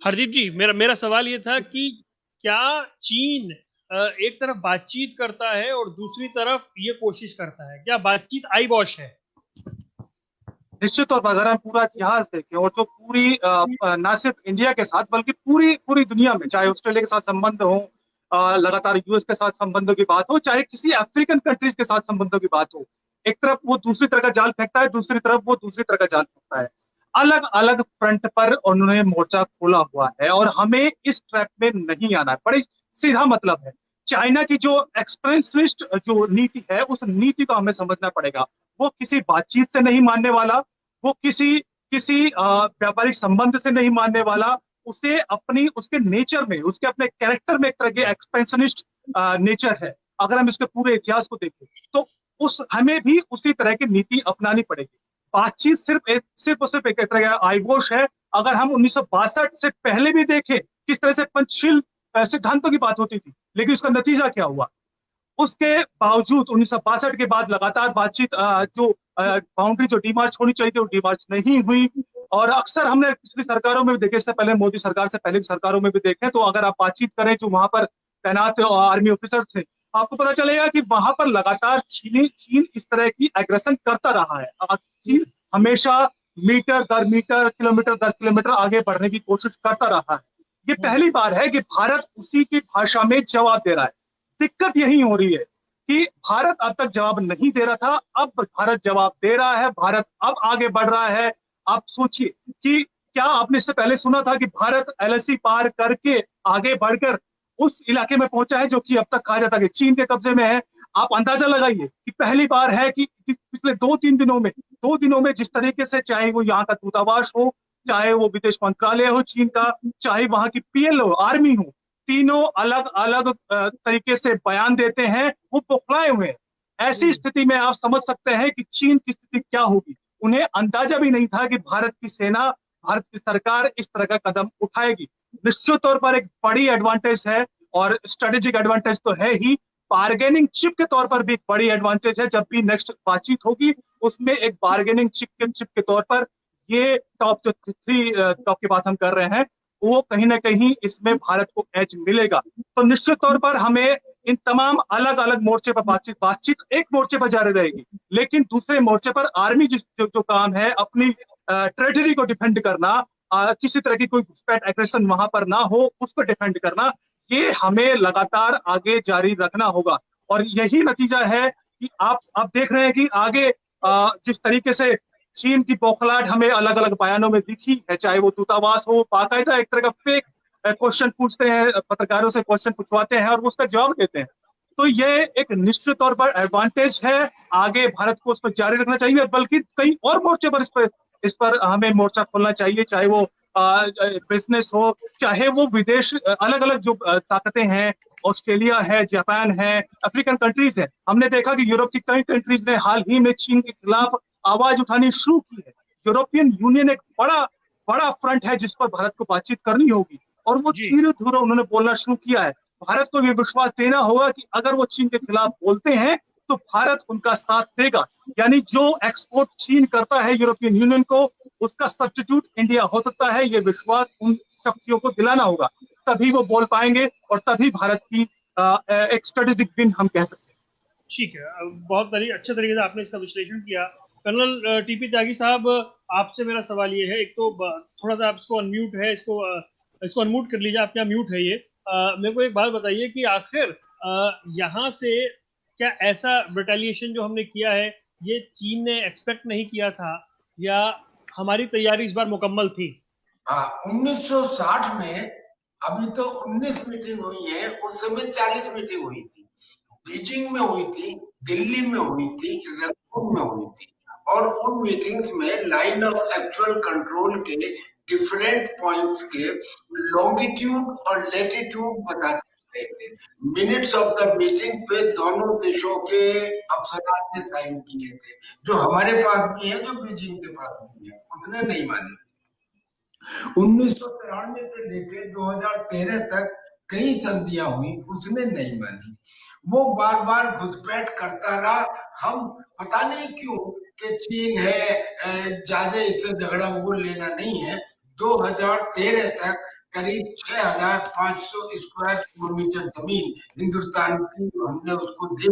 हरदीप जी, मेरा मेरा सवाल ये था कि क्या चीन एक तरफ बातचीत करता है और दूसरी तरफ ये कोशिश करता है, क्या बातचीत आई वॉश है? निश्चित तौर पर अगर हम पूरा इतिहास देखें और जो पूरी ना सिर्फ इंडिया के साथ बल्कि पूरी पूरी दुनिया में, चाहे ऑस्ट्रेलिया के साथ संबंध हो, लगातार यूएस के साथ संबंधों की बात हो, चाहे किसी अफ्रीकन कंट्रीज के साथ संबंधों की बात हो, एक तरफ वो दूसरी तरह का जाल फेंकता है, दूसरी तरफ वो दूसरी तरह का जाल फेंकता है। अलग अलग फ्रंट पर उन्होंने मोर्चा खोला हुआ है और हमें इस ट्रैप में नहीं आना है। बड़ी सीधा मतलब है। चाइना की जो एक्सपेंशनिस्ट जो नीति है, उस नीति को हमें समझना पड़ेगा। वो किसी बातचीत से नहीं मानने वाला, वो किसी किसी व्यापारिक संबंध से नहीं मानने वाला। उसे अपनी उसके नेचर में, उसके अपने कैरेक्टर में एक तरह के एक्सपेंशनिस्ट नेचर है। अगर हम इसके पूरे इतिहास को देखें तो उस हमें भी उसी तरह की नीति अपनानी पड़ेगी। बातचीत सिर्फ और सिर्फ एक तरह का आइवोश है। अगर हम 1962 से पहले भी देखें किस तरह से पंचशील सिद्धांतों की बात होती थी, लेकिन उसका नतीजा क्या हुआ? उसके बावजूद 1962 के बाद लगातार बातचीत, जो बाउंड्री जो डीमार्च होनी चाहिए थी, वो डीमार्च नहीं हुई। और अक्सर हमने पिछली सरकारों में भी देखे, इससे पहले मोदी सरकार से पहले की सरकारों में भी देखे, तो अगर आप बातचीत करें जो वहां पर तैनात आर्मी ऑफिसर थे, आपको पता चलेगा कि वहां पर लगातार चीन इस तरह की एग्रेशन करता रहा है। चीन हमेशा मीटर दर मीटर, किलोमीटर दर किलोमीटर आगे बढ़ने की कोशिश करता रहा है। ये पहली बार है कि भारत उसी की भाषा में जवाब दे रहा है। दिक्कत यही हो रही है कि भारत अब तक जवाब नहीं दे रहा था, अब भारत जवाब दे रहा है, भारत अब आगे बढ़ रहा है। आप सोचिए कि क्या आपने इससे पहले सुना था कि भारत एलएसी पार करके आगे बढ़कर उस इलाके में पहुंचा है जो कि अब तक कहा जाता है कि चीन के कब्जे में है। आप अंदाजा लगाइए कि पहली बार है कि पिछले 2-3 दिनों में जिस तरीके से, चाहे वो यहाँ का दूतावास हो, चाहे वो विदेश मंत्रालय हो चीन का, चाहे वहां की पीएलओ आर्मी हो, तीनों अलग अलग तरीके से बयान देते हैं, वो बौखलाए हुए हैं। ऐसी स्थिति में आप समझ सकते हैं कि चीन की स्थिति क्या होगी। उन्हें अंदाजा भी नहीं था कि भारत की सेना, भारत की सरकार इस तरह का कदम उठाएगी। निश्चित तौर पर एक बड़ी एडवांटेज है, और स्ट्रेटेजिक एडवांटेज तो है ही, बार्गेनिंग चिप के तौर पर भी एक बड़ी एडवांटेज है। जब भी नेक्स्ट बातचीत होगी उसमें एक बार्गेनिंग चिप के तौर पर ये टॉप जो थ्री टॉप की बात हम कर रहे हैं, वो कहीं ना कहीं इसमें भारत को एज मिलेगा। तो निश्चित तौर पर हमें इन तमाम अलग अलग मोर्चे पर बातचीत बातचीत एक मोर्चे पर जारी रहेगी, लेकिन दूसरे मोर्चे पर आर्मी जो काम है, अपनी टेरिटरी को डिफेंड करना, किसी तरह की कोई घुसपैठ एग्रेशन वहां पर ना हो, उसको डिफेंड करना, ये हमें लगातार आगे जारी रखना होगा। और यही नतीजा है कि आप देख रहे हैं कि आगे जिस तरीके से चीन की बौखलाहट हमें अलग अलग बयानों में दिखी है, चाहे वो दूतावास हो, बाकायदा एक तरह का फेक क्वेश्चन पूछते हैं, पत्रकारों से क्वेश्चन पूछवाते हैं और वो उसका जवाब देते हैं। तो ये एक निश्चित तौर पर एडवांटेज है। आगे भारत को उस पर जारी रखना चाहिए, बल्कि कई और मोर्चे पर इस पर हमें मोर्चा खोलना चाहिए, चाहे वो बिजनेस हो, चाहे वो विदेश, अलग अलग जो ताकतें हैं, ऑस्ट्रेलिया है, जापान है, अफ्रीकन कंट्रीज है। हमने देखा कि यूरोप की कई कंट्रीज ने हाल ही में चीन के खिलाफ आवाज उठानी शुरू की है। यूरोपियन यूनियन एक बड़ा बड़ा फ्रंट है जिस पर भारत को बातचीत करनी होगी, और वो जी। धीरे धीरे उन्होंने बोलना शुरू किया है। भारत को ये विश्वास देना होगा कि अगर वो चीन के खिलाफ बोलते हैं तो भारत उनका साथ देगा। यानी जो एक्सपोर्ट चीन करता है यूरोपियन यूनियन को, उसका सब्स्टिट्यूट इंडिया हो सकता है। ये विश्वास उन शक्तियों को दिलाना होगा, तभी वो बोल पाएंगे और तभी भारत की एक स्ट्रेटेजिक विन हम कह सकते हैं। ठीक है, बहुत अच्छे तरीके से आपने इसका विश्लेषण किया। कर्नल टीपी त्यागी साहब, आपसे मेरा सवाल ये है, एक तो थोड़ा सा आप इसको अनम्यूट है, इसको अनम्यूट कर लीजिए, आपके यहाँ म्यूट है ये। मेरे को एक बात बताइए कि आखिर यहाँ से क्या ऐसा रिटेलिएशन जो हमने किया है, ये चीन ने एक्सपेक्ट नहीं किया था, या हमारी तैयारी इस बार मुकम्मल थी? हाँ, 1960 में अभी तो 19 मीटिंग हुई है, उस समय 40 मीटिंग हुई थी। बीजिंग में हुई थी, दिल्ली में हुई थी, रंगून में हुई थी, और उन मीटिंग्स में लाइन ऑफ एक्चुअल कंट्रोल के डिफरेंट पॉइंट्स के लॉन्गिट्यूड और लेटिट्यूड बताते थे। मिनट्स ऑफ द मीटिंग पे दोनों देशों के अफसरान ने साइन किए थे, जो हमारे पास भी है, जो बीजिंग के पास भी है। उसने नहीं मानी। 1993 से लेकर 2013 तक कई संधियां हुई, उसने नहीं मानी। वो बार बार घुसपैठ करता रहा। हम पता नहीं क्यों कि चीन है, ज्यादा इससे झगड़ा वो लेना नहीं है। 2013 तक करीब 6,500 स्क्वायर किलोमीटर जमीन हिंदुस्तान की हमने उसको दी,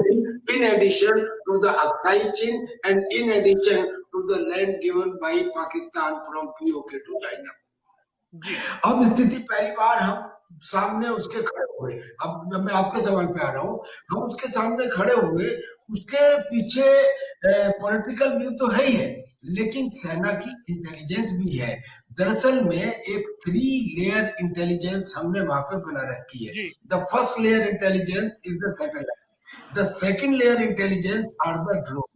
in addition to the Aksai Chin and in addition to the land given by Pakistan from POK to China. अब स्थिति पहली बार हम सामने उसके खड़े हुए, अब मैं आपके सवाल पे आ रहा हूँ, हम उसके सामने खड़े हुए, उसके पीछे पॉलिटिकल व्यू तो है ही है, लेकिन सेना की इंटेलिजेंस भी है। दरअसल में एक 3 लेयर इंटेलिजेंस हमने वहां पे बना रखी है। The first layer intelligence is the satellite, the second layer intelligence are the drone,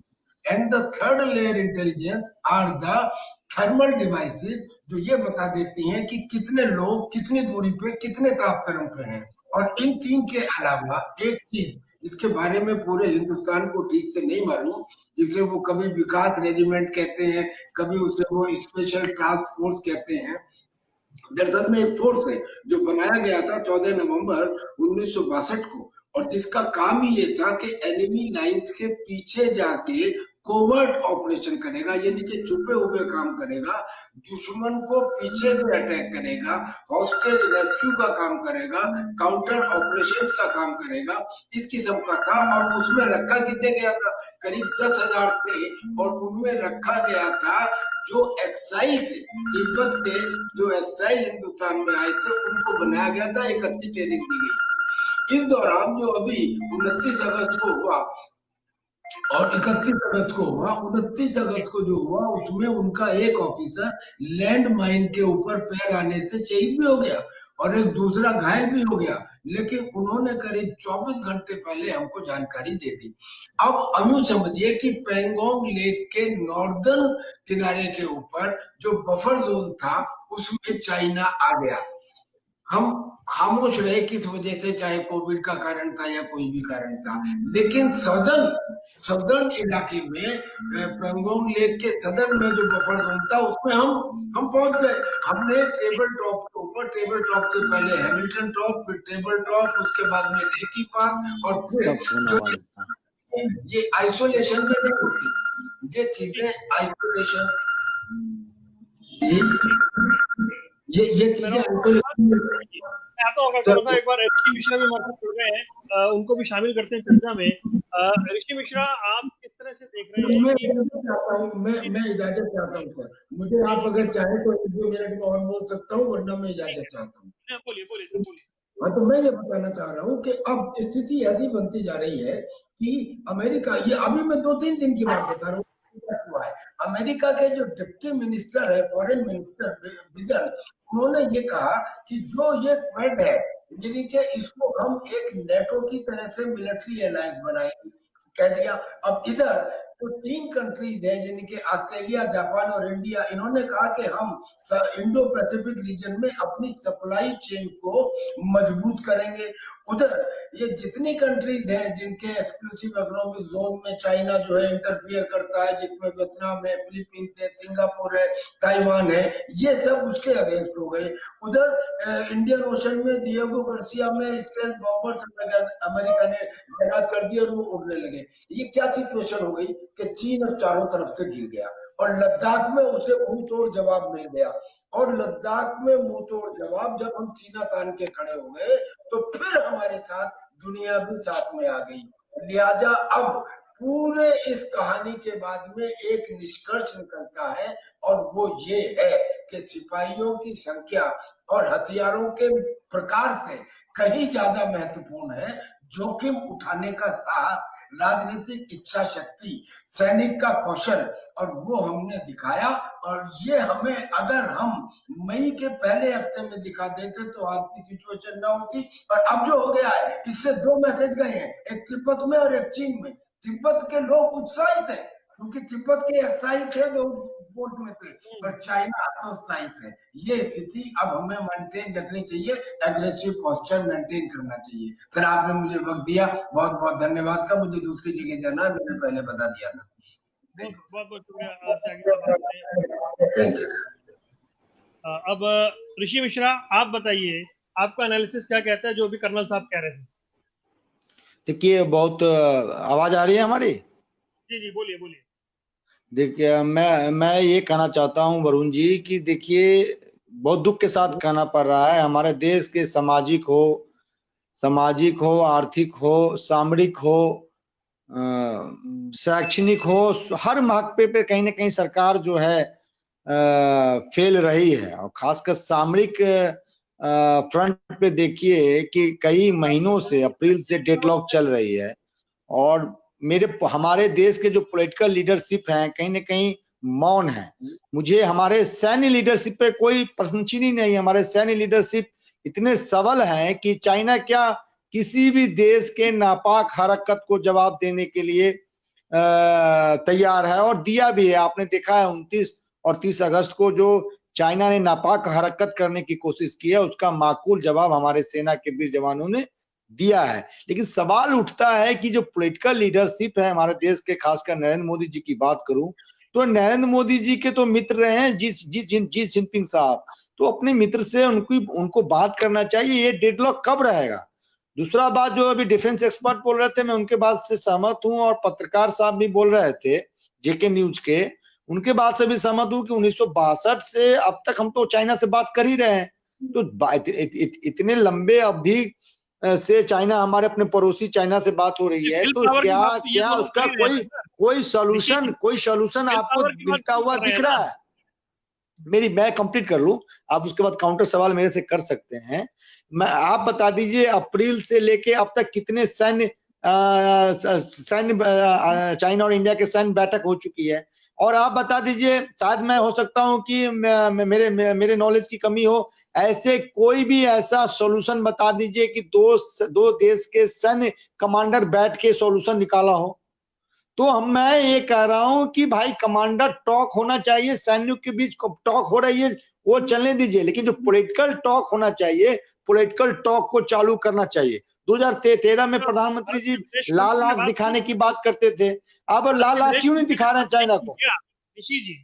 and the third layer intelligence are the thermal devices, जो ये बता देती हैं कि कितने लोग कितनी दूरी पे कितने तापक्रम पे हैं। और इन 3 के अलावा एक चीज जिसके बारे में पूरे हिंदुस्तान को ठीक से नहीं मालूम, जिसे वो कभी विकास रेजिमेंट कहते हैं, कभी उसे वो स्पेशल टास्क फोर्स कहते हैं। दरअसल में एक फोर्स है जो बनाया गया था 14 नवंबर 1962 को, और जिसका काम ही ये था कि एनिमी लाइंस के पीछे जाके कोवर्ट ऑपरेशन करेगा, यानी कि छुपे हुए काम करेगा, दुश्मन को पीछे से अटैक करेगा, हॉस्टेज रेस्क्यू का काम करेगा, काउंटर ऑपरेशंस का काम करेगा, इस किस्म का था। और उसमें रखा कितने गया था, करीब 10,000 थे, और उनमें रखा गया था जो एक्साइल थे, तिब्बत के जो एक्साइल हिंदुस्तान में आए थे, उनको बनाया गया था, एक अच्छी ट्रेनिंग दी गई। इस दौरान जो अभी 29 अगस्त को हुआ और 31 अगस्त को हुआ, 29 अगस्त को जो हुआ उसमें उनका एक ऑफिसर लैंड माइन के ऊपर पैर आने से शहीद भी हो गया और एक दूसरा घायल भी हो गया, लेकिन उन्होंने करीब 24 घंटे पहले हमको जानकारी दे दी। अब यूं समझिए कि पैंगोंग लेक के नॉर्दर्न किनारे के ऊपर जो बफर जोन था उसमें चाइना आ गया। हम खामोश रहे किस वजह से, चाहे कोविड का कारण था या कोई भी कारण था, लेकिन सदर्न इलाके में पैंगोंग लेक के सदर्न में जो बफर जोन था उसमें हम पहुंच गए। हमने टेबल टॉप के ऊपर, टेबल टॉप के पहले हैमिल्टन टॉप, फिर टेबल टॉप, उसके बाद में लेकी पार्क, और फिर ये आइसोलेशन में नहीं होती ये चीजें, आइसोलेशन ये चीजें आता होगा थोड़ा एक बार ऋषि मिश्रा भी हमारे साथ जुड़ रहे हैं, उनको भी शामिल करते हैं चर्चा में। ऋषि मिश्रा, आप किस तरह से देख रहे हैं? मैं इजाजत चाहता हूँ सर, मुझे आप अगर चाहे तो 1-2 मिनट में और बोल सकता हूँ, वरना मैं इजाजत चाहता हूँ। बोलिए बोलिए सर, बोलिए। हाँ, तो मैं ये बताना चाह रहा हूँ कि अब स्थिति ऐसी बनती जा रही है कि अमेरिका, ये अभी मैं 2-3 दिन की बात बता रहा हूँ, हुआ है। अमेरिका के जो डिप्टी मिनिस्टर है, फॉरेन मिनिस्टर बिदर, उन्होंने ये कहा कि जो ये क्वेड है, यानी कि इसको हम एक नेटो की तरह से मिलिट्री अलायंस बनाएंगे, कह दिया। अब इधर तो 3 कंट्रीज है, यानी कि ऑस्ट्रेलिया, जापान और इंडिया, इन्होंने कहा कि हम इंडो पैसिफिक रीजन में अपनी सप्लाई चेन को मजबूत करेंगे। उधर ये जितनी कंट्रीज है जिनके एक्सक्लूसिव इकोनॉमिक जोन में चाइना जो है इंटरफियर करता है, जिसमें वियतनाम है, फिलीपींस है, सिंगापुर है, ताइवान है, ये सब उसके अगेंस्ट हो गए। उधर इंडियन ओशन में डिएगो गार्सिया में स्टेल्थ बॉम्बर्स अमेरिका ने तैनात कर दिए और वो उड़ने लगे। ये क्या सिचुएशन हो गई कि चीन अब चारों तरफ से गिर गया और लद्दाख में उसे मुंह तोड़ जवाब मिल गया। और लद्दाख में मुंह तोड़ जवाब जब हम सीना तान के खड़े हो गए तो फिर हमारे साथ दुनिया भी साथ में आ गई। लिहाजा अब पूरे इस कहानी के बाद में एक निष्कर्ष निकलता है, और वो ये है कि सिपाहियों की संख्या और हथियारों के प्रकार से कहीं ज्यादा महत्वपूर्ण है जोखिम उठाने का साहस, राजनीतिक इच्छा शक्ति, सैनिक का कौशल, और वो हमने दिखाया। और ये हमें अगर हम मई के पहले हफ्ते में दिखा देते तो आज की सिचुएशन ना होती। और अब जो हो गया है, इससे 2 मैसेज गए हैं, एक तिब्बत में और एक चीन में। तिब्बत के लोग उत्साहित है क्योंकि तिब्बत के एक्साइल थे जो वोट में थे, और चाइना उत्साहित है। ये स्थिति अब हमें मेंटेन रखनी चाहिए, एग्रेसिव पोस्चर मेंटेन करना चाहिए। सर, आपने मुझे वक्त दिया, बहुत बहुत धन्यवाद का। मुझे दूसरी जगह जाना है, मैंने पहले बता दिया था। बहुत बहुत शुक्रिया त्यागी साहब। अब ऋषि मिश्रा, आप बताइए, आपका एनालिसिस क्या कहता है जो अभी कर्नल साहब कह रहे थे? देखिए, बहुत आवाज आ रही है हमारी? जी जी, बोलिए बोलिए। देखिए, मैं ये कहना चाहता हूं वरुण जी कि देखिए, बहुत दुख के साथ कहना पड़ रहा है। हमारे देश के सामाजिक हो, आर्थिक हो, सामरिक हो, शैक्षणिक हो, हर मौके पे कहीं ना कहीं सरकार जो है फेल रही है। और खासकर सामरिक फ्रंट पे देखिए कि कई महीनों से, अप्रैल से डेडलॉक चल रही है। और हमारे देश के जो पॉलिटिकल लीडरशिप हैं कहीं ना कहीं मौन है। मुझे हमारे सैन्य लीडरशिप पे कोई प्रशंसनीय नहीं। हमारे सैन्य लीडरशिप इतने सबल हैं कि चाइना क्या किसी भी देश के नापाक हरकत को जवाब देने के लिए तैयार है, और दिया भी है। आपने देखा है 29 और 30 अगस्त को जो चाइना ने नापाक हरकत करने की कोशिश की है, उसका माकूल जवाब हमारे सेना के वीर जवानों ने दिया है। लेकिन सवाल उठता है कि जो पॉलिटिकल लीडरशिप है हमारे देश के, खासकर नरेंद्र मोदी जी की बात करूं तो नरेंद्र मोदी जी के तो मित्र रहे हैं जी जिनपिंग साहब, तो अपने मित्र से उनको बात करना चाहिए। ये डेडलॉक कब रहेगा? दूसरा बात, जो अभी डिफेंस एक्सपर्ट बोल रहे थे, मैं उनके बात से सहमत हूं, और पत्रकार साहब भी बोल रहे थे जेके न्यूज के, उनके बात से भी सहमत हूं कि 1962 से अब तक हम तो चाइना से बात कर ही रहे हैं। तो इतने लंबे अवधि से चाइना, हमारे अपने पड़ोसी चाइना से बात हो रही है, तो क्या उसका कोई सॉल्यूशन आपको मिलता हुआ दिख रहा है? मैं कंप्लीट कर लूं, आप उसके बाद काउंटर सवाल मेरे से कर सकते हैं। आप बता दीजिए अप्रैल से लेके अब तक कितने सैन्य चाइना और इंडिया के सैन्य बैठक हो चुकी है। और आप बता दीजिए, शायद मैं हो सकता हूं कि मेरे नॉलेज की कमी हो, ऐसे कोई भी ऐसा सॉल्यूशन बता दीजिए कि दो देश के सैन्य कमांडर बैठ के सॉल्यूशन निकाला हो। तो मैं ये कह रहा हूं कि भाई कमांडर टॉक होना चाहिए, सैन्यों के बीच टॉक हो रही है वो चलने दीजिए, लेकिन जो पॉलिटिकल टॉक होना चाहिए, पॉलिटिकल टॉक को चालू करना चाहिए। 2013 में प्रधानमंत्री जी लाल आंख दिखाने की बात करते थे, अब लाल आंख क्यों नहीं दिखा रहे हैं चाइना को? ऋषि जी,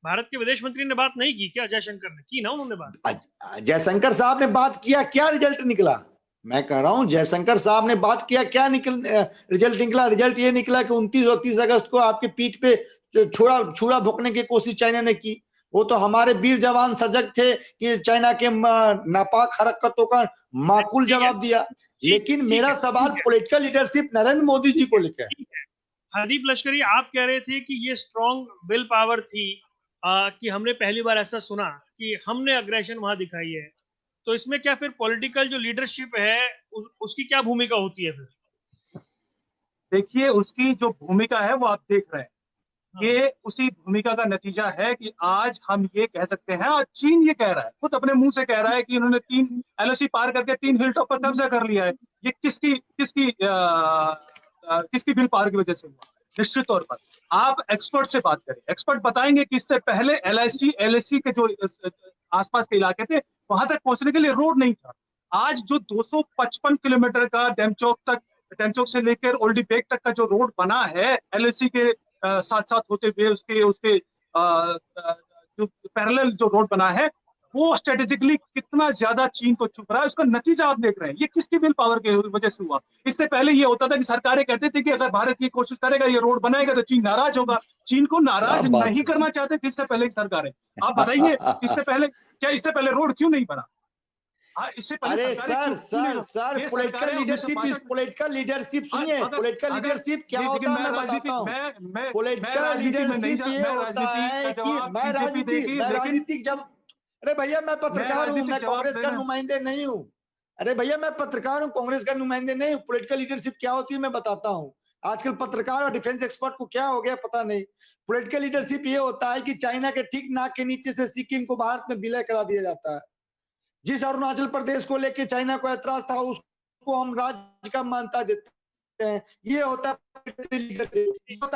भारत के विदेश मंत्री ने बात नहीं की क्या? जयशंकर ने की ना, उन्होंने बात। जयशंकर साहब ने बात किया, क्या रिजल्ट निकला? मैं कह रहा हूं जयशंकर साहब ने बात किया, क्या रिजल्ट निकला? रिजल्ट ये निकला कि 29 और 30 अगस्त को आपके पीठ पे छुरा भोंकने की कोशिश चाइना ने की। वो तो हमारे वीर जवान सजग थे कि चाइना के नापाक हरकतों का माकूल जवाब दिया। लेकिन मेरा सवाल पॉलिटिकल लीडरशिप नरेंद्र मोदी जी को लेकर है। हरदीप लश्करी, आप कह रहे थे कि ये स्ट्रॉन्ग विल पावर थी कि हमने पहली बार ऐसा सुना कि हमने अग्रेशन वहां दिखाई है। तो इसमें क्या फिर पॉलिटिकल जो लीडरशिप है उसकी क्या भूमिका होती है फिर? देखिए, उसकी जो भूमिका है वो आप देख रहे हैं, ये उसी भूमिका का नतीजा है कि आज हम ये कह सकते हैं, और चीन ये कह रहा है, खुद अपने मुंह से कह रहा है कि इन्होंने 3 LOC पार करके 3 हिल टॉप पर कब्जा कर लिया है। ये किसकी विल पावर की वजह से हुआ? निश्चित तौर पर आप एक्सपर्ट से बात करें, एक्सपर्ट बताएंगे कि इससे पहले LAC के जो आसपास के इलाके थे, वहां तक पहुंचने के लिए रोड नहीं था। आज जो 255 किलोमीटर का डेमचौक से लेकर ओल्डी बेग तक का जो रोड बना है LAC के साथ साथ होते हुए, उसके जो पैरेलल जो रोड बना है, वो स्ट्रेटेजिकली कितना ज्यादा चीन को छुप रहा है, उसका नतीजा आप देख रहे हैं। ये किसकी विल पावर की वजह से हुआ? इससे पहले ये होता था कि सरकारें कहते थे कि अगर भारत ये कोशिश करेगा, ये रोड बनाएगा, तो चीन नाराज होगा। चीन को नाराज नहीं करना चाहते थे इससे पहले की सरकारें। आप बताइए, इससे पहले रोड क्यों नहीं बना? अरे सर पॉलिटिकल लीडरशिप सुनिए, पॉलिटिकल लीडरशिप क्या होता है मैं बताता हूं। पॉलिटिकल लीडरशिप ये होता है कि मैं राजनीतिक जब, अरे भैया मैं पत्रकार हूं, मैं कांग्रेस का नुमाइंदे नहीं हूं। अरे भैया मैं पत्रकार हूं, कांग्रेस का नुमाइंदे नहीं हूं। पॉलिटिकल लीडरशिप क्या होती है मैं बताता हूं। आजकल पत्रकार और डिफेंस एक्सपर्ट को क्या हो गया पता नहीं। पॉलिटिकल लीडरशिप ये होता है कि चाइना के ठीक नाक के नीचे से सिक्किम को भारत में विलय करा दिया जाता है। जिस अरुणाचल प्रदेश को लेके चाइना को ऐतराज था, उसको हम राज्य का मान्यता देते हैं। ये होता है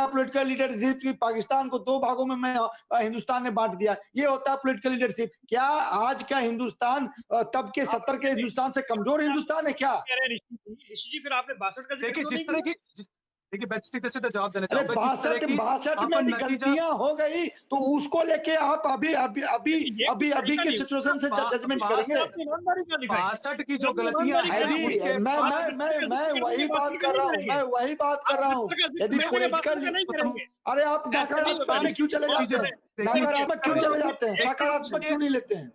पॉलिटिकल लीडरशिप की पाकिस्तान को 2 भागों में हिंदुस्तान ने बांट दिया। ये होता है पॉलिटिकल लीडरशिप। क्या आज का हिंदुस्तान तब के 70 के हिंदुस्तान से कमजोर हिंदुस्तान है क्या? ऋषि जी, फिर आपने 62 का देखिए, जिस तरह की देखिए मैं सीधे सीधे जवाब देना अरे चाहूंगा। जिस तरह 62 की 62 में यदि नतीजा गलतियां हो गई तो उसको लेके आप अभी अभी अभी ये अभी अभी तरीका की नहीं, सिचुएशन से जजमेंट करेंगे। आपने ईमानदारी क्या दिखाई? 62 की जो आपने गलतियां ईमानदारी हैं क्या यदि दिखाई? उसके मैं बाद मैं मैं मैं जिक्र वही करने बात के कर बाद रहा हूँ, नहीं मैं वही बात कर आप रहा हूँ। जिक्र का यदि जिक्र करने के बाद पॉलिटिकल, जिक्र नहीं करेंगे। अरे आप ऐसे नहीं होगा नकारात्मक में क्यों चले बहुत जाते बड़े हैं? देखिए नकारात्मक क्यों चले जाते हैं? एक सकारात्मक क्यों नहीं लेते हैं?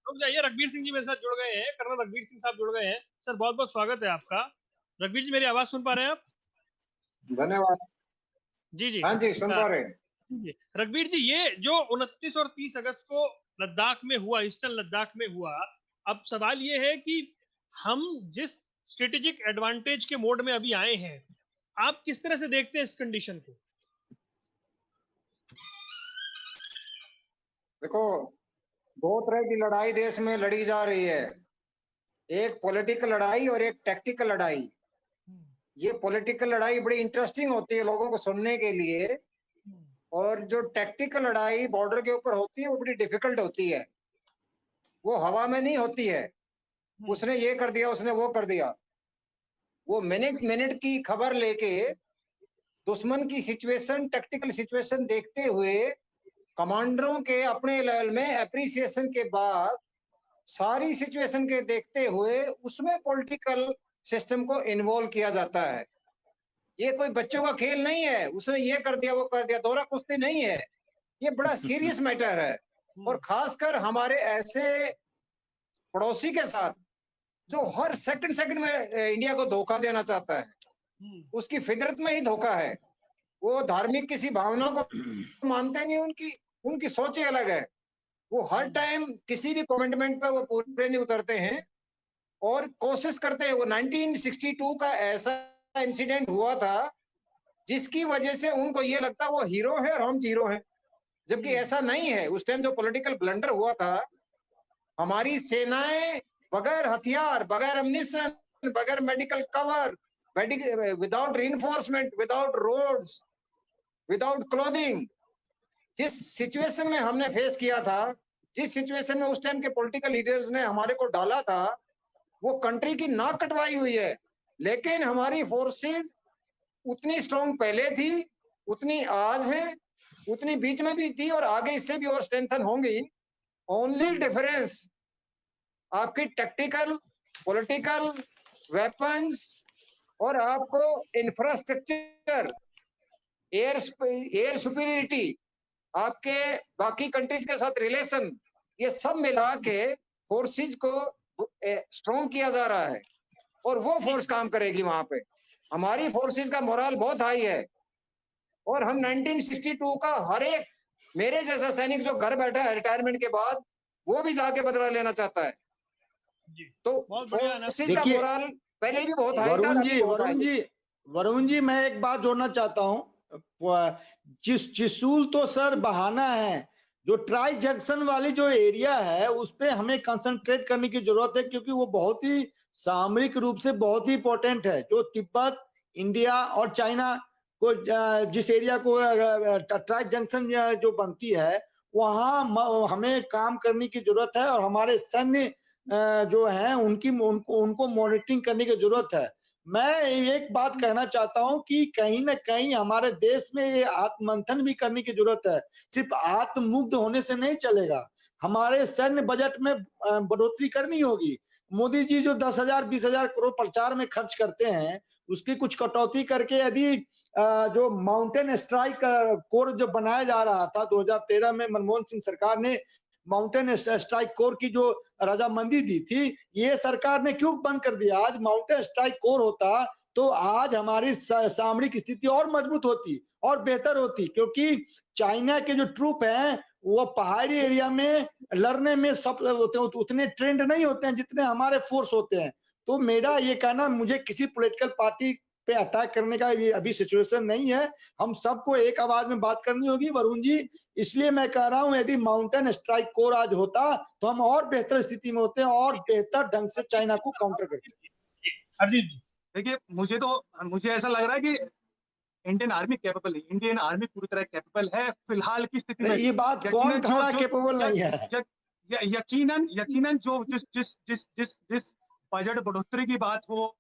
रुक जाइए, रघुवीर सिंह जी मेरे साथ जुड़ गए हैं, कर्नल रघुवीर सिंह साहब जुड़ गए हैं। सर बहुत बहुत स्वागत है आपका। रघुवीर जी मेरी आवाज सुन पा रहे हैं आप? धन्यवाद। जी जी। हाँ जी, सुन पा रहे हैं। जी। रघुवीर जी, ये जो 29 और 30 अगस्त को लद्दाख में हुआ, ईस्टर्न लद्दाख में हुआ, अब सवाल ये है कि हम जिस स्ट्रेटेजिक एडवांटेज के मोड में अभी आए हैं, आप किस तरह से देखते हैं इस कंडीशन को? देखो, दो तरह की लड़ाई देश में लड़ी जा रही है, एक पॉलिटिकल लड़ाई और एक टैक्टिकल लड़ाई। ये पॉलिटिकल लड़ाई बड़ी इंटरेस्टिंग होती है लोगों को सुनने के लिए, और जो टैक्टिकल लड़ाई बॉर्डर के ऊपर होती है वो बड़ी डिफिकल्ट होती है। वो हवा में नहीं होती है, उसने ये कर दिया उसने वो कर दिया। वो मिनट मिनट की खबर लेके दुश्मन की सिचुएशन, टैक्टिकल सिचुएशन देखते हुए कमांडरों के अपने लेवल में एप्रिसिएशन के बाद सारी सिचुएशन के देखते हुए उसमें पॉलिटिकल सिस्टम को इन्वॉल्व किया जाता है। ये कोई बच्चों का खेल नहीं है, उसने ये कर दिया वो कर दिया, दोहरा कुश्ती नहीं है। ये बड़ा सीरियस मैटर है, और खासकर हमारे ऐसे पड़ोसी के साथ जो हर सेकंड में इंडिया को धोखा देना चाहता है। उसकी फितरत में ही धोखा है। वो धार्मिक किसी भावना को मानते नहीं, उनकी सोच ही अलग है। वो हर टाइम किसी भी कमिटमेंट पे वो पूरे नहीं उतरते हैं और कोशिश करते हैं। वो 1962 का ऐसा इंसिडेंट हुआ था जिसकी वजह से उनको ये लगता वो हीरो है और हम जीरो हैं, जबकि ऐसा नहीं है। उस टाइम जो पॉलिटिकल ब्लंडर हुआ था, हमारी सेनाएं बगैर हथियार, बगैर एम्युनिशन, बगैर medical cover, without reinforcement, without roads, without clothing, जिस सिचुएशन में हमने फेस किया था, जिस सिचुएशन में उस टाइम के पॉलिटिकल लीडर्स ने हमारे को डाला था, वो कंट्री की नाक कटवाई हुई है। लेकिन हमारी फोर्सेस उतनी स्ट्रॉन्ग पहले थी, उतनी आज है, उतनी बीच में भी थी और आगे इससे भी और स्ट्रेंथन होंगी। ओनली डिफरेंस आपकी टैक्टिकल, पॉलिटिकल, वेपन्स और आपको इंफ्रास्ट्रक्चर, एयर सुपीरियरिटी, आपके बाकी कंट्रीज के साथ रिलेशन, ये सब मिला के फोर्सेस को स्ट्रॉन्ग किया जा रहा है, और वो फोर्स काम करेगी वहां पे। हमारी फोर्सेस का मोरल बहुत हाई है, और हम 1962 का हर एक, मेरे जैसा सैनिक जो घर बैठा है रिटायरमेंट के बाद, वो भी जाके बदला लेना चाहता है। तो फोर्सेस का मोरल पहले भी बहुत हाई था। वरुण जी मैं एक बात जोड़ना चाहता हूँ। चिसूल तो सर बहाना है, जो ट्राई जंक्शन वाली जो एरिया है उस पे हमें कंसंट्रेट करने की जरूरत है, क्योंकि वो बहुत ही सामरिक रूप से बहुत ही इंपॉर्टेंट है। जो तिब्बत, इंडिया और चाइना को जिस एरिया को ट्राई जंक्शन जो बनती है, वहां हमें काम करने की जरूरत है, और हमारे सैन्य जो है उनको मॉनिटरिंग करने की जरूरत है। मैं एक बात कहना चाहता हूं कि कहीं ना कहीं हमारे देश में ये आत्ममंथन भी करने की जरूरत है। सिर्फ आत्ममुग्ध होने से नहीं चलेगा, हमारे सैन्य बजट में बढ़ोतरी करनी होगी। मोदी जी जो 10,000 20,000 करोड़ प्रचार में खर्च करते हैं, उसकी कुछ कटौती करके यदि जो माउंटेन स्ट्राइक कोर जो बनाया जा रहा था 2013 में मनमोहन सिंह सरकार ने माउंटेन स्ट्राइक कोर की जो रजामंदी दी थी, ये सरकार ने क्यों बंद कर दिया? आज माउंटेन स्ट्राइक कोर होता तो आज हमारी सामरिक स्थिति और मजबूत होती और बेहतर होती, क्योंकि चाइना के जो ट्रूप हैं वो पहाड़ी एरिया में लड़ने में सब उतने ट्रेंड नहीं होते हैं जितने हमारे फोर्स होते हैं। तो मेरा ये कहना, मुझे किसी पॉलिटिकल पार्टी पे अटैक करने का ये अभी सिचुएशन नहीं है। हम सबको एक आवाज में बात करनी होगी वरुण जी। इसलिए मैं कह रहा हूं, यदि माउंटेन स्ट्राइक कोर आज होता तो हम और बेहतर स्थिति में होते और बेहतर ढंग से चाइना को काउंटर करते। अजीत जी देखिए, मुझे ऐसा लग रहा है कि इंडियन आर्मी कैपेबल है, इंडियन आर्मी पूरी तरह कैपेबल है फिलहाल की स्थिति में। ये बात कौन कह रहा कैपेबल नहीं है? यकीनन जो जिस बजट बढ़ोतरी की बात हो,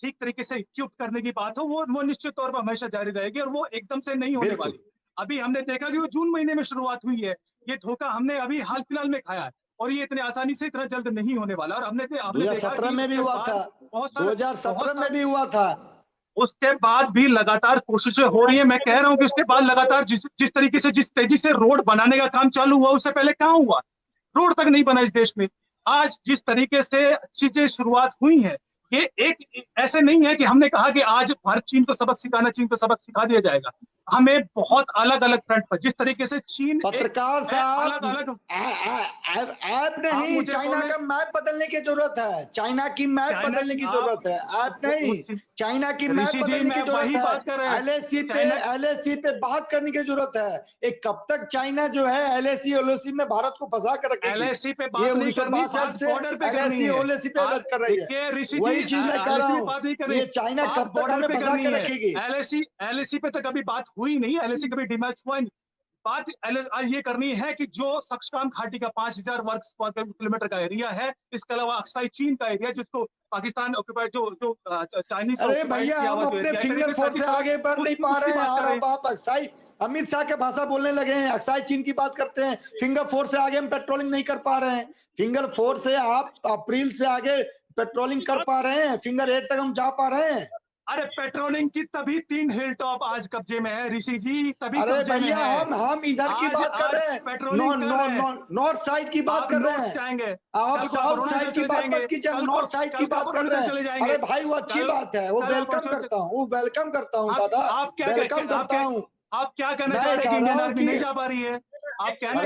ठीक तरीके से इक्विप करने की बात हो, वो निश्चित तौर पर हमेशा जारी रहेगी और वो एकदम से नहीं होने वाली। अभी हमने देखा कि वो जून महीने में शुरुआत हुई है, ये धोखा हमने अभी हाल फिलहाल में खाया है और ये इतने आसानी से इतना जल्द नहीं होने वाला। और हमने 2017 में भी हुआ था, 2017 में भी हुआ था, उसके बाद भी लगातार कोशिशें हो रही है। मैं कह रहा हूं कि उसके बाद लगातार जिस तरीके से, जिस तेजी से रोड बनाने का काम चालू हुआ, उससे पहले कहाँ हुआ? रोड तक नहीं बना इस देश में। आज जिस तरीके से चीजें शुरुआत हुई हैं, ये एक ऐसे नहीं है कि हमने कहा कि आज भारत चीन को सबक सिखाना, चीन को सबक सिखा दिया जाएगा। हमें बहुत अलग अलग फ्रंट पर, जिस तरीके से चीन पत्रकार साहब, अलग ऐप नहीं, चाइना का मैप बदलने की जरूरत है, चाइना की मैप बदलने की जरूरत है, ऐप नहीं, चाइना की मैप बदलने की जरूरत है। एलएसी पे बात करने की जरूरत है। एक कब तक चाइना जो है एलएसी में भारत को फंसा कर रखेगी? एलएसी पे ये 1962 से एलएसी पे बात कर रही है। वही चीज मैं कह रहा हूँ, ये चाइना कब तक हमें फंसा के रखेगी? एलएसी पे तो कभी बात हुई नहीं, एलएसी कभी डिमैच हुआ नहीं। बात ये करनी है कि जो सक्सकाम घाटी का 5000 वर्ग किलोमीटर का एरिया है, इसके अलावा अक्साई चीन का एरिया, जिसको पाकिस्तान ऑक्यूपाइड जो चाइनीज। अरे भैया, हम अपने फिंगर फोर से आगे बढ़ नहीं पा रहे हैं और अब आप अक्साई, अमित शाह के भाषा बोलने लगे हैं, अक्साई चीन की बात करते हैं। फिंगर फोर से आगे हम पेट्रोलिंग नहीं कर पा रहे हैं। फिंगर फोर से आप अप्रैल से आगे पेट्रोलिंग कर पा रहे हैं, फिंगर 8 तक हम जा पा रहे हैं। अरे पेट्रोलिंग की तभी 3 हिल टॉप आज कब्जे में है ऋषि जी, तभी अरे भैया, हम इधर की बात कर रहे हैं, नॉर्थ साइड की बात कर रहे हैं। आप साउथ साइड की बात मत कीजिए, हम नॉर्थ साइड की बात कर रहे हैं। अरे भाई, वो अच्छी बात है, वो वेलकम करता हूँ, वो वेलकम करता हूँ दादा, वेलकम करता हूँ। आप क्या कहना चाह रहे हैं कि इंडियन आर्मी नहीं जा पा रही है? आप कहना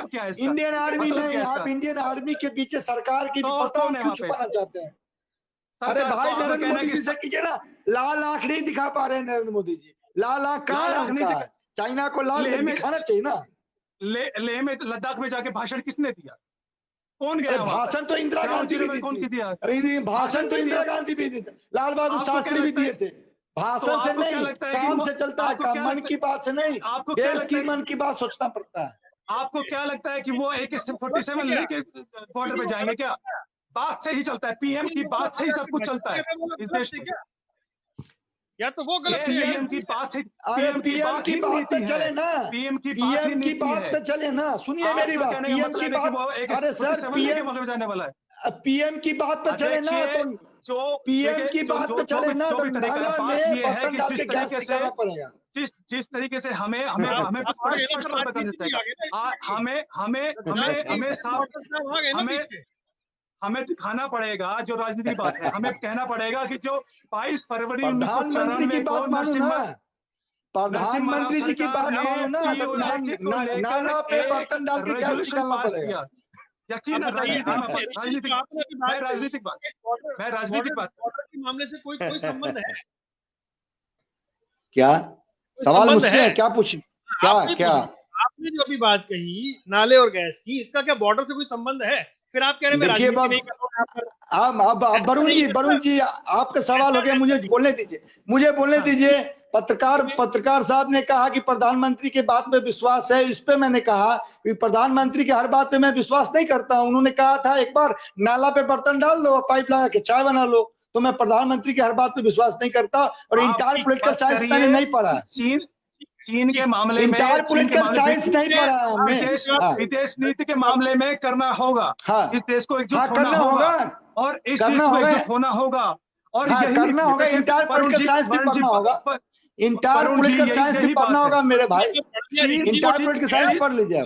क्या है? इंडियन आर्मी नहीं, आप इंडियन आर्मी के पीछे सरकार की विफलताओं क्यों छुपाना चाहते हैं? अरे भाई, नरेंद्र मोदी जी से कीजिए ना। लाल आंख नहीं दिखा पा रहे हैं नरेंद्र मोदी जी, लाल आंख कहाँ है? चाइना को लाल दिखाना चाहिए ना। लेह में, लद्दाख में जाके भाषण किसने दिया? कौन गया? भाषण तो इंदिरा गांधी भी दी थी, भाषण तो इंदिरा गांधी भी दी थी, लाल बहादुर शास्त्री भी दिए थे। भाषण से नहीं, काम से चलता है काम, मन की बात से नहीं, देश की मन की बात सोचना पड़ता है। आपको क्या लगता है कि वो AK-47 लेके बॉर्डर पे जाएंगे क्या? बात से ही चलता है, पीएम की बात से ही सब कुछ चलता है इस देश में। या तो वो गलत पीएम की बात से, अरे पीएम की बात पे चले ना, पीएम की बात पे चले ना। सुनिए मेरी बात, पीएम की बात, अरे सर पीएम की बात पे चले ना, तो पीएम की बात पे चले ना, तो नाला में बर्तन डाल के गैस निकालना पड़ेगा। जिस तरीके से हमें स्पष्ट तौर पर करना चाहिए, हमें दिखाना पड़ेगा जो राजनीतिक बात है। हमें कहना पड़ेगा कि जो 22 फरवरी प्रधानमंत्री की बात मानो ना, प्रधानमंत्री जी की बात मानो ना, नाला पे बर्तन डाल के गैस निकालना पड़ेगा। यकीन, राजनीतिक बात के मामले से कोई संबंध है क्या? सवाल मुझसे है, क्या पूछ, क्या आपने जो अभी बात कही नाले और गैस की, इसका क्या बॉर्डर से कोई संबंध है? फिर आप कह रहे हैं देखिए अब वरुण जी आपका सवाल हो गया, मुझे बोलने दीजिए। पत्रकार साहब ने कहा कि प्रधानमंत्री के बात में विश्वास है। इस पे मैंने कहा कि प्रधानमंत्री की हर बात पे मैं विश्वास नहीं करता हूं। उन्होंने कहा था एक बार नाला पे बर्तन डाल दो, पाइप लगा के चाय बना लो। तो मैं प्रधानमंत्री की हर बात पे विश्वास नहीं करता और इंटायर पॉलिटिकल साइंस मैंने नहीं पढ़ा। चीन के मामले में इंटायर पॉलिटिकल साइंस नहीं पढ़ा हमने। विदेश नीति के मामले में करना होगा, इस देश को एकजुट करना होगा और इस देश को एकजुट होना होगा और करना होगा। इंटायर पॉलिटिकल साइंस भी पढ़ना होगा, इंटायर पॉलिटिकल साइंस भी पढ़ना होगा मेरे भाई। इंटायर पॉलिटिकल साइंस पढ़ लीजिए।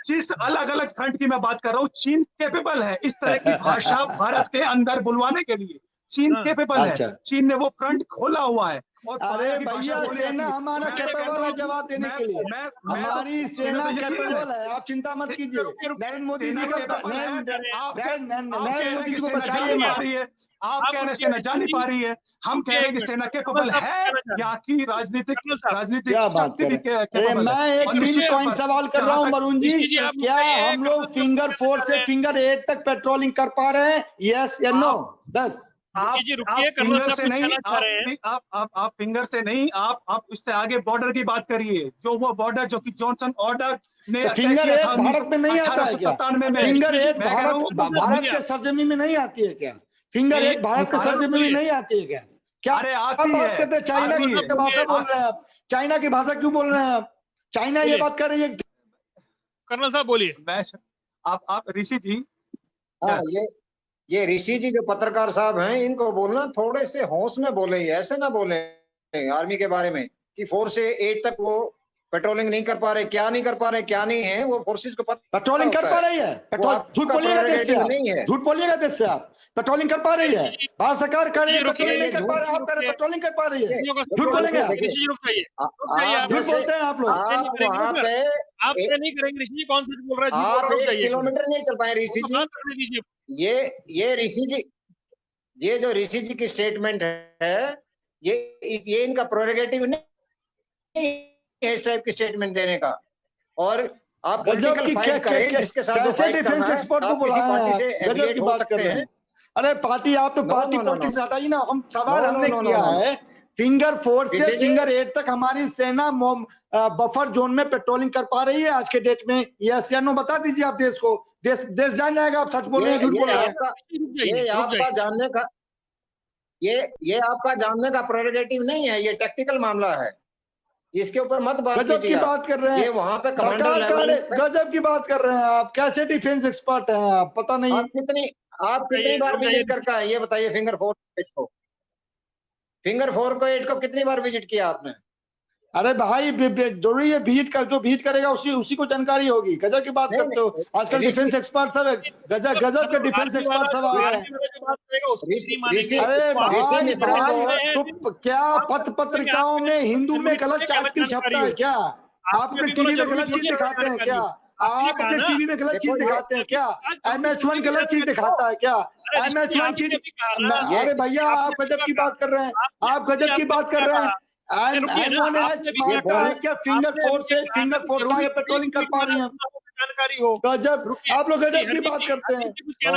जिस अलग अलग फ्रंट की मैं बात कर रहा हूँ, चीन कैपेबल है इस तरह की भाषा भारत के अंदर बुलवाने के लिए। चीन कैपेबल है, चीन ने वो फ्रंट खोला हुआ है। अरे भैया, सेना हमारा कैपेबल है जवाब देने के लिए, हमारी सेना कैपेबल है, आप चिंता मत कीजिए। नरेंद्र मोदी जी को बचाइए। आप कह रहे सेना जा नहीं पा रही है, हम कह रहे हैं कि सेना कैपेबल है, या की राजनीतिक क्या बात करें। मैं एक पिन पॉइंट सवाल कर रहा हूँ वरुण जी, क्या हम लोग फिंगर 4 से फिंगर 8 तक पेट्रोलिंग कर पा रहे हैं? यस या नो? बस आप फिंगर से नहीं, आप उससे आगे बॉर्डर की बात करिए। जो वो बॉर्डर जो कि जॉनसन ऑर्डर ने फिंगर 8 भारत में नहीं आता है क्या? फिंगर 8 भारत के सरजमी में नहीं आती है क्या? फिंगर एक भारत के सर्च में भी नहीं आती है क्या? क्या अरे आप आती बात है, करते हैं? चाइना आती की है। भाषा बोल रहे हैं आप, चाइना की भाषा क्यों बोल रहे हैं आप? चाइना ये बात कर रही है। कर्नल साहब बोलिए। मैं आप ऋषि जी, हाँ, ये ऋषि जी जो पत्रकार साहब हैं, इनको बोलना थोड़े से होश में बोले, ऐसे ना बोले आर्मी के बारे में कि 4 से 8 तक वो पेट्रोलिंग नहीं कर पा रहे, क्या नहीं कर पा रहे, क्या नहीं है, वो फोर्सेस को पता पेट्रोलिंग कर पा रही है। पेट्रोल झूठ बोलिएगा देश से आप, नहीं है। झूठ बोलिएगा देश से आप। पेट्रोलिंग कर पा रही है, भारत सरकार कर रही है, रुकिए, पेट्रोलिंग नहीं कर पा रहे, आप कर रहे पेट्रोलिंग कर पा रही है। झूठ बोलेंगे आप, ऋषि जी रुक जाइए, आप झूठ बोलते हैं आप लोग। आप वहाँ पे आप ये नहीं करेंगे ऋषि जी, कौन सा बोल रहा है, आप रुक 1 जाइए। किलोमीटर नहीं चल पाए ऋषि जी। बात करने दीजिए। ये ऋषि जी, ये जो ऋषि जी की स्टेटमेंट है, ये इनका प्रोरेगेटिव नहीं है इस टाइप की स्टेटमेंट देने का। और आप पॉलिटिकल फाइट करें, जिसके साथ जो फाइट करना है, एक्सपर्ट को आप किसी बुलाया पार्टी से है, गजब एफिलिएट की हो बात कर सकते रहे हैं। हैं। अरे पार्टी, आप तो No, party no, no, politics no. हटाइए ना। हम सवाल No, हमने no, no, किया no, no. है फिंगर 4 से ऋषि जी, फिंगर 8 तक हमारी सेना बफर जोन में पेट्रोलिंग कर पा रही है आज के डेट में। यस या नो बता दीजिए आप देश को। देश जान जाएगा आप सच बोल रहे हैं झूठ बोल रहे हैं। ये आपका जानने का, ये आपका जानने का प्रोरेगेटिव नहीं है, ये टैक्टिकल मामला है। इसके ऊपर मत बात गजब की कीजिए आप। बात कर रहे ये हैं, वहाँ पे सरकार कमांडर का लेवल पे गजब की बात कर रहे हैं आप। कैसे डिफेंस एक्सपर्ट हैं आप, पता नहीं। आप कितनी बार विजिट करके आए, ये बताइए। फिंगर 4 को कितनी बार विजिट किया आपने? अरे भाई जरूरी है विजिट कर, जो विजिट करेगा उसी को जानकारी होगी। गजब की बात नहीं, करते हो। आजकल डिफेंस एक्सपर्ट सब गजब के डिफेंस एक्सपर्ट सब आ गए हैं। अरे भाई तो क्या पत्रिकाओं में हिंदू में गलत आर्टिकल छपता है क्या? आप अपने टीवी में गलत चीज दिखाते हैं क्या? आप अपने टीवी में गलत चीज दिखाते हैं क्या? MH1 गलत चीज दिखाता है क्या? MH1 चीज। अरे भैया आप गजब की बात कर रहे हैं, आप गजब की बात कर रहे हैं। M1H मानता है क्या फिंगर 4 से आगे पेट्रोलिंग कर पा रही है? जानकारी हो। गजब, आप लोग गजब की बात करते हैं।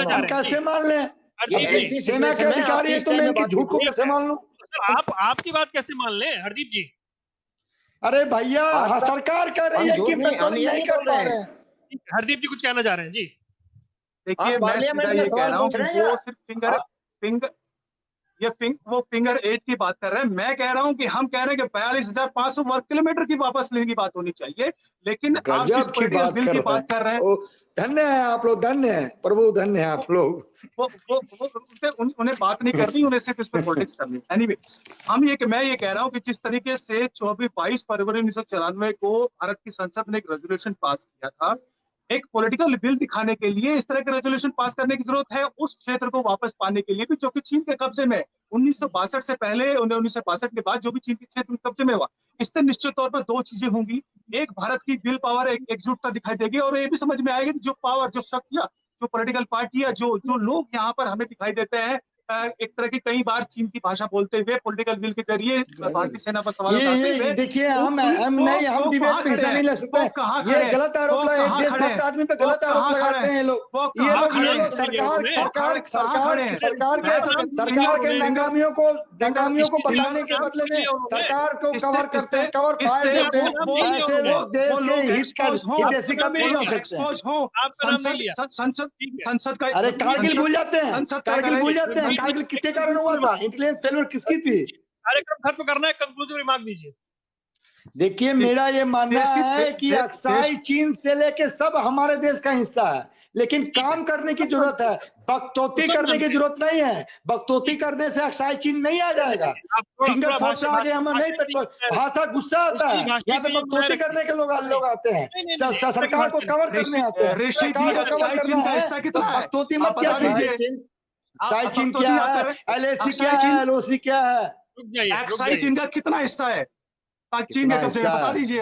हम कैसे मान लें? सेना के अधिकारी है तो मैं इनकी झूठ को कैसे मान लूं? आपकी बात कैसे मान लें हरदीप जी? अरे भैया सरकार कह रही है कि पेट्रोलिंग नहीं कर पा रहे हैं। हरदीप जी कुछ कहना चाह रहे हैं जी? देखिए मैं सीधा ये कह रहा हूँ कि वो सिर्फ वो फिंगर 8 की बात कर रहे हैं। मैं कह रहा हूँ कि हम कह रहे हैं कि 42,500 वर्ग किलोमीटर की वापस लेने की बात होनी चाहिए। लेकिन आप जिस पॉलिटिकल बिल की बात कर रहे हैं, धन्य है आप लोग, धन्य है प्रभु, धन्य है आप लोग। उन्हें बात नहीं करनी, उन्हें सिर्फ इस पर पॉलिटिक्स करनी। एनीवे, मैं ये कह रहा हूँ कि जिस तरीके से 22 फरवरी 1994 को भारत की संसद ने एक रेजोल्यूशन पास किया था, एक पॉलिटिकल बिल दिखाने के लिए इस तरह के रेजोल्यूशन पास करने की जरूरत है उस क्षेत्र को वापस पाने के लिए भी जो कि चीन के कब्जे में 1962 से पहले 1962 के बाद जो भी चीन के क्षेत्र कब्जे में हुआ। इससे निश्चित तौर पर 2 चीजें होंगी। एक, भारत की विल पावर एकजुटता दिखाई देगी, और ये भी समझ में आएगा कि जो पावर, जो शक्तियां, जो पॉलिटिकल पार्टियां, जो लोग यहाँ पर हमें दिखाई देते हैं एक तरह की कई बार चीन की भाषा बोलते हुए, पॉलिटिकल बिल के जरिए भारतीय सेना पर सवाल उठाते हुए। देखिए हम डिबेट में हिस्सा नहीं ले सकते। ये गलत आरोप लगाते, देशभक्त आदमी पे गलत आरोप लगाते हैं लोग। ये लोग सरकार के नाकामियों को बताने के बदले में सरकार को कवर करते हैं, कवर फायर देते हैं। ऐसे लोग देश के हित का कभी नहीं हो सकते। संसद का, अरे कारगिल भूल जाते हैं, कारगिल भूल जाते हैं। कारगिल किसके कारण हुआ था? इंटेलिजेंस फेलियर किसकी थी? कार्यक्रम खत्म करना है, कंक्लूसिव रिमार्क दीजिए। देखिए मेरा ये मानना है कि अक्साई चीन से लेके सब हमारे देश का हिस्सा है, लेकिन काम करने की जरूरत है, बकतौती करने की जरूरत नहीं है। बकतौती करने से अक्साई चीन नहीं आ जाएगा। फिंगर 4 से आगे हम नहीं पेट्रोल। भाषा गुस्सा आता है, यहाँ पे बकतौती करने के लोग आते हैं, सरकार को कवर करने आते हैं। सरकार को कवर करना है तो बकतौती मत क्या कीजिए। अक्साई चीन क्या है, LAC क्या है, LOC क्या है? अक्साई चीन का कितना हिस्सा है चीन के कब्जे में? बता दीजिए।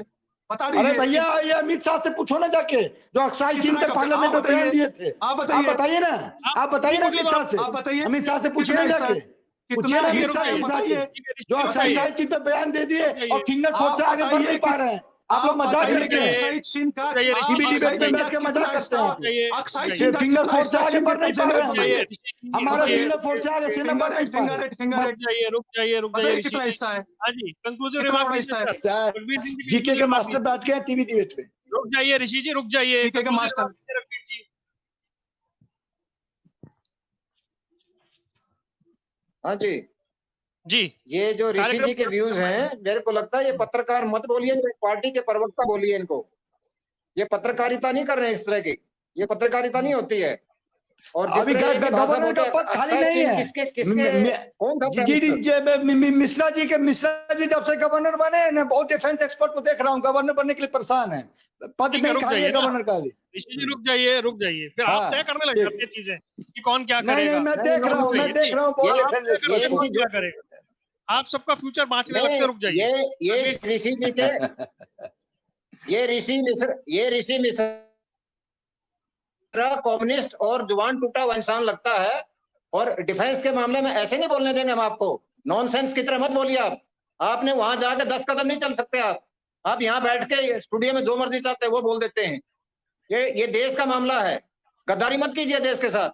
अरे भैया ये अमित शाह से पूछो ना जाके, जो अक्साई चीन पे पार्लियामेंट में बयान दिए थे। आप बताइए ना, अमित शाह से, अमित शाह से पूछिए ना जाके, पूछिए ना अमित शाह से, जो अक्साई चीन पे बयान दे दिए और फिंगर 4 से आगे बढ़ नहीं पा रहे हैं। आप लोग मजाक करते हैं, टीवी डिबेट में बैठ के मजाक करते हैं। फिंगर 4 से आगे बढ़ नहीं पा रहे हैं। हमारा फिंगर 4 से आगे सेना बढ़ नहीं पा रहे। रुक जाइए कितना हिस्सा है? हाँ जी, कंक्लूसिव रिमार्क। जीके के मास्टर बैठ गए टीवी डिबेट में। रुक जाइए ऋषि जी, रुक जाइए। जीके के मास्टर हाँ जी, जी ये जो ऋषि जी के व्यूज हैं, मेरे को लगता है ये पत्रकार मत बोलिए, एक पार्टी के प्रवक्ता बोलिए इनको। ये पत्रकारिता नहीं कर रहे हैं इस तरह की, ये पत्रकारिता नहीं होती है। और अभी गवर्नर का पद खाली नहीं है। किसके कौन था मिश्रा जी जब से गवर्नर बने हैं, बहुत डिफेंस एक्सपर्ट को देख रहा हूँ गवर्नर बनने के लिए परेशान है, पद नहीं खाली है गवर्नर का भी। ऋषि जी रुक जाइए, फिर आप तय करने लग जाते हैं चीजें कि कौन क्या करेगा। नहीं, मैं देख रहा हूँ बहुत डिफेंस एक्सपर्ट क्या करेगा, आप सबका फ्यूचर बांचने लगते हैं। रुक जाइए, ये ऋषि जी के ये ऋषि मिश्रा कम्युनिस्ट और जुबान टूटा हुआ इंसान लगता है, और डिफेंस के मामले में ऐसे नहीं बोलने देंगे हम आपको। नॉनसेंस की तरह मत बोलिए आप। आपने वहां जाके 10 कदम नहीं चल सकते आप यहाँ बैठ के स्टूडियो में जो मर्जी चाहते हैं वो बोल देते हैं। ये देश का मामला है, गद्दारी मत कीजिए देश के साथ।